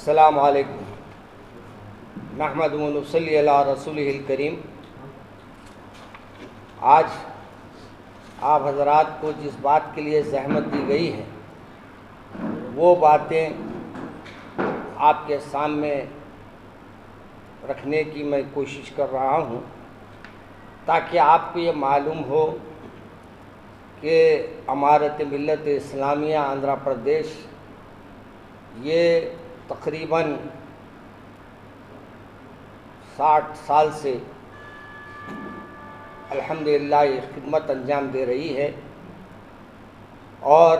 السلام علیکم نحمد و نصلی علی رسولہ الکریم۔ آج آپ حضرات کو جس بات کے لیے زحمت دی گئی ہے وہ باتیں آپ کے سامنے رکھنے کی میں کوشش کر رہا ہوں تاکہ آپ کو یہ معلوم ہو کہ امارت ملت اسلامیہ آندھرا پردیش یہ تقریباً 60 سال سے الحمدللہ یہ خدمت انجام دے رہی ہے، اور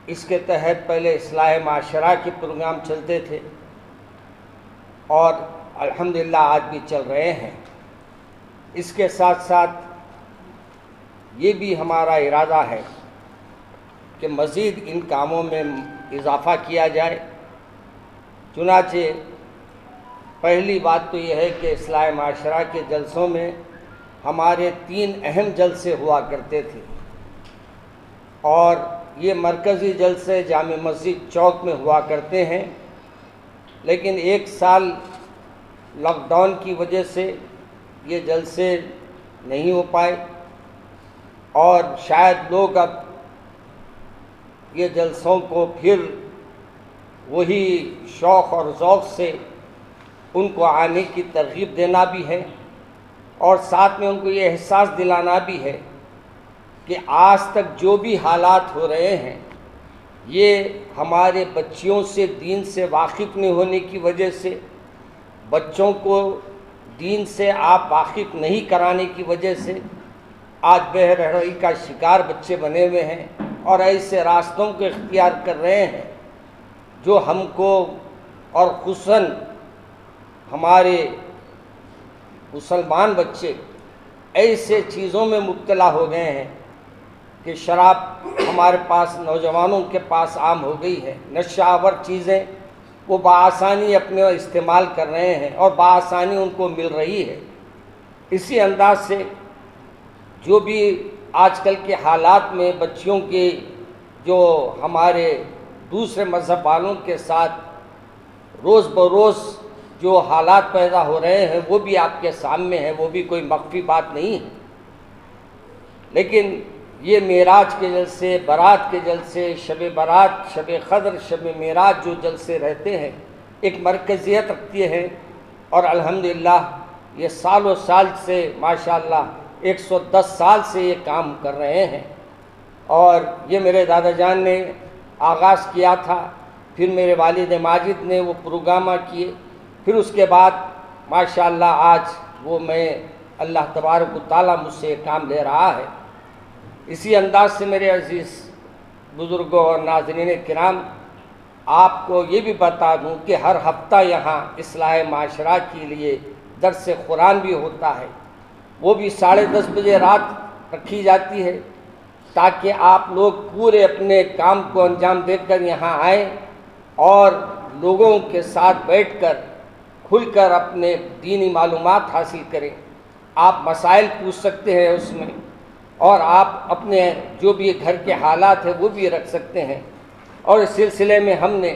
اس کے تحت پہلے اصلاح معاشرہ کے پروگرام چلتے تھے اور الحمدللہ آج بھی چل رہے ہیں۔ اس کے ساتھ ساتھ یہ بھی ہمارا ارادہ ہے کہ مزید ان کاموں میں اضافہ کیا جائے۔ چنانچہ پہلی بات تو یہ ہے کہ اصلاح معاشرہ کے جلسوں میں ہمارے 3 اہم جلسے ہوا کرتے تھے، اور یہ مرکزی جلسے جامع مسجد چوک میں ہوا کرتے ہیں، لیکن 1 سال لاک ڈاؤن کی وجہ سے یہ جلسے نہیں ہو پائے، اور شاید لوگ اب یہ جلسوں کو پھر وہی شوق اور ذوق سے ان کو آنے کی ترغیب دینا بھی ہے، اور ساتھ میں ان کو یہ احساس دلانا بھی ہے کہ آج تک جو بھی حالات ہو رہے ہیں یہ ہمارے بچیوں سے دین سے واقف نہیں ہونے کی وجہ سے، بچوں کو دین سے آپ واقف نہیں کرانے کی وجہ سے آج بے رحمی کا شکار بچے بنے ہوئے ہیں، اور ایسے راستوں کو اختیار کر رہے ہیں جو ہم کو اور خصوصاً ہمارے مسلمان بچے ایسے چیزوں میں مبتلا ہو گئے ہیں کہ شراب ہمارے پاس نوجوانوں کے پاس عام ہو گئی ہے، نشہ آور چیزیں وہ بآسانی اپنے استعمال کر رہے ہیں اور بآسانی ان کو مل رہی ہے۔ اسی انداز سے جو بھی آج کل کے حالات میں بچیوں کے جو ہمارے دوسرے مذہب والوں کے ساتھ روز بروز جو حالات پیدا ہو رہے ہیں وہ بھی آپ کے سامنے ہیں، وہ بھی کوئی مخفی بات نہیں ہے۔ لیکن یہ معراج کے جلسے، برات کے جلسے، شب برات، شب قدر، شب معراج جو جلسے رہتے ہیں ایک مرکزیت رکھتی ہیں، اور الحمدللہ یہ سال و سال سے ماشاءاللہ 110 سال سے یہ کام کر رہے ہیں، اور یہ میرے دادا جان نے آغاز کیا تھا، پھر میرے والد ماجد نے وہ پروگرامہ کیے، پھر اس کے بعد ماشاءاللہ آج وہ میں اللہ تبارک و تعالیٰ مجھ سے یہ کام لے رہا ہے۔ اسی انداز سے میرے عزیز بزرگوں اور ناظرین کرام، آپ کو یہ بھی بتا دوں کہ ہر ہفتہ یہاں اصلاح معاشرہ کے لیے درس قرآن بھی ہوتا ہے، وہ بھی 10:30 بجے رات رکھی جاتی ہے، تاکہ آپ لوگ پورے اپنے کام کو انجام دے کر یہاں آئیں اور لوگوں کے ساتھ بیٹھ کر کھل کر اپنے دینی معلومات حاصل کریں۔ آپ مسائل پوچھ سکتے ہیں اس میں، اور آپ اپنے جو بھی گھر کے حالات ہیں وہ بھی رکھ سکتے ہیں، اور اس سلسلے میں ہم نے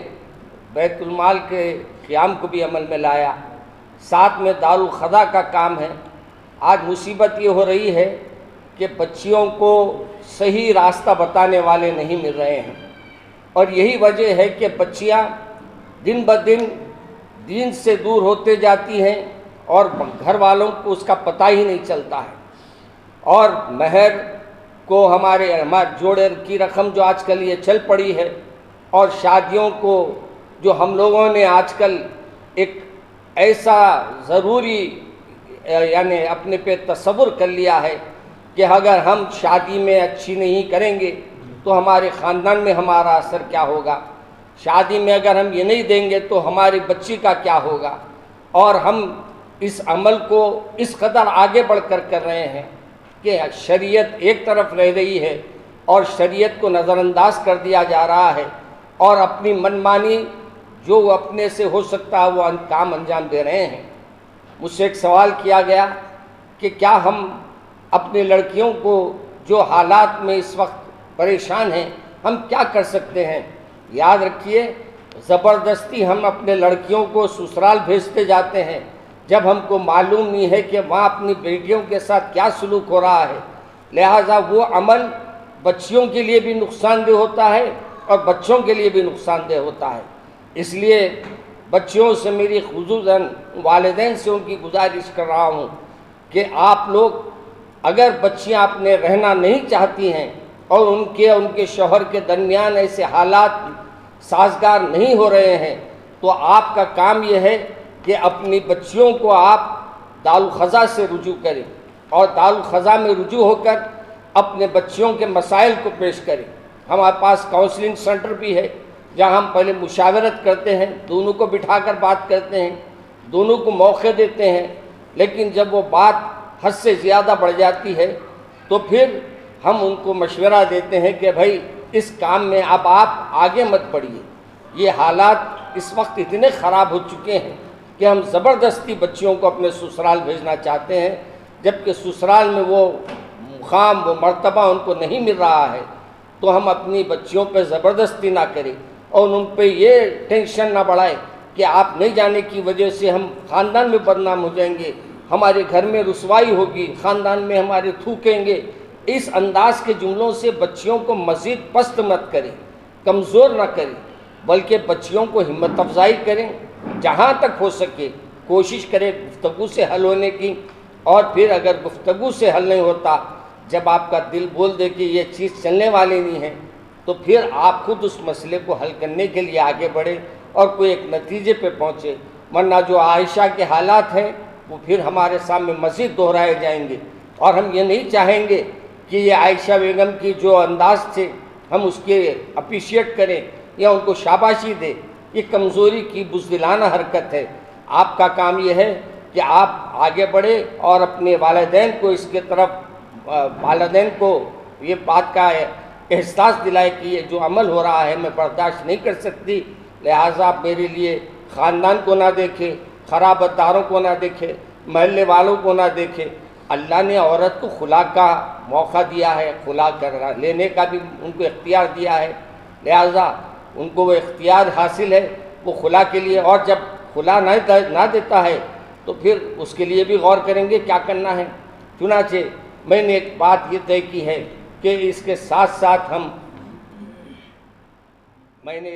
بیت المال کے قیام کو بھی عمل میں لایا، ساتھ میں دارالخدا کا کام ہے۔ آج مصیبت یہ ہو رہی ہے کہ بچیوں کو صحیح راستہ بتانے والے نہیں مل رہے ہیں، اور یہی وجہ ہے کہ بچیاں دن بدن دین سے دور ہوتے جاتی ہیں اور گھر والوں کو اس کا پتہ ہی نہیں چلتا ہے، اور مہر کو ہمارے جوڑے کی رقم جو آج کل یہ چل پڑی ہے، اور شادیوں کو جو ہم لوگوں نے آج کل ایک ایسا ضروری یعنی اپنے پہ تصور کر لیا ہے کہ اگر ہم شادی میں اچھی نہیں کریں گے تو ہمارے خاندان میں ہمارا اثر کیا ہوگا، شادی میں اگر ہم یہ نہیں دیں گے تو ہماری بچی کا کیا ہوگا، اور ہم اس عمل کو اس قدر آگے بڑھ کر کر رہے ہیں کہ شریعت ایک طرف رہ رہی ہے اور شریعت کو نظر انداز کر دیا جا رہا ہے، اور اپنی منمانی جو اپنے سے ہو سکتا ہے وہ کام انجام دے رہے ہیں۔ مجھ سے ایک سوال کیا گیا کہ کیا ہم اپنی لڑکیوں کو جو حالات میں اس وقت پریشان ہیں ہم کیا کر سکتے ہیں؟ یاد رکھیے زبردستی ہم اپنے لڑکیوں کو سسرال بھیجتے جاتے ہیں جب ہم کو معلوم نہیں ہے کہ وہاں اپنی بیٹیوں کے ساتھ کیا سلوک ہو رہا ہے۔ لہٰذا وہ عمل بچیوں کے لیے بھی نقصان دہ ہوتا ہے اور بچوں کے لیے بھی نقصان دہ ہوتا ہے۔ اس لیے بچیوں سے میری خصوصاً والدین سے ان کی گزارش کر رہا ہوں کہ آپ لوگ اگر بچیاں اپنے رہنا نہیں چاہتی ہیں اور ان کے شوہر کے درمیان ایسے حالات سازگار نہیں ہو رہے ہیں تو آپ کا کام یہ ہے کہ اپنی بچیوں کو آپ دارالخضا سے رجوع کریں اور دارالخضا میں رجوع ہو کر اپنے بچیوں کے مسائل کو پیش کریں۔ ہمارے پاس کاؤنسلنگ سینٹر بھی ہے جہاں ہم پہلے مشاورت کرتے ہیں، دونوں کو بٹھا کر بات کرتے ہیں، دونوں کو موقع دیتے ہیں، لیکن جب وہ بات حد سے زیادہ بڑھ جاتی ہے تو پھر ہم ان کو مشورہ دیتے ہیں کہ بھائی اس کام میں اب آپ آگے مت بڑھیے۔ یہ حالات اس وقت اتنے خراب ہو چکے ہیں کہ ہم زبردستی بچیوں کو اپنے سسرال بھیجنا چاہتے ہیں، جبکہ سسرال میں وہ مقام وہ مرتبہ ان کو نہیں مل رہا ہے۔ تو ہم اپنی بچیوں پہ زبردستی نہ کریں اور ان پہ یہ ٹینشن نہ بڑھائیں کہ آپ نہیں جانے کی وجہ سے ہم خاندان میں بدنام ہو جائیں گے، ہمارے گھر میں رسوائی ہوگی، خاندان میں ہمارے تھوکیں گے۔ اس انداز کے جملوں سے بچیوں کو مزید پست مت کریں، کمزور نہ کریں، بلکہ بچیوں کو ہمت افزائی کریں، جہاں تک ہو سکے کوشش کریں گفتگو سے حل ہونے کی، اور پھر اگر گفتگو سے حل نہیں ہوتا، جب آپ کا دل بول دے کہ یہ چیز چلنے والی نہیں ہے تو پھر آپ خود اس مسئلے کو حل کرنے کے لیے آگے بڑھیں اور کوئی ایک نتیجے پہ پہنچے، ورنہ جو عائشہ کے حالات ہیں وہ پھر ہمارے سامنے مزید دہرائے جائیں گے، اور ہم یہ نہیں چاہیں گے کہ یہ عائشہ بیگم کی جو انداز تھے ہم اس کے اپریشیٹ کریں یا ان کو شاباشی دیں۔ یہ کمزوری کی بزدلانہ حرکت ہے۔ آپ کا کام یہ ہے کہ آپ آگے بڑھیں اور اپنے والدین کو اس کے طرف والدین کو یہ بات کا احساس دلائے کہ یہ جو عمل ہو رہا ہے میں برداشت نہیں کر سکتی، لہٰذا آپ میرے لیے خاندان کو نہ دیکھیں، خرابتداروں کو نہ دیکھیں، محلے والوں کو نہ دیکھیں۔ اللہ نے عورت کو خلا کا موقع دیا ہے، خلا لینے کا بھی ان کو اختیار دیا ہے، لہٰذا ان کو وہ اختیار حاصل ہے وہ خلا کے لیے، اور جب خلا نہ دیتا ہے تو پھر اس کے لیے بھی غور کریں گے کیا کرنا ہے۔ چنانچہ میں نے ایک بات یہ طے کی ہے کہ اس کے ساتھ ساتھ میں نے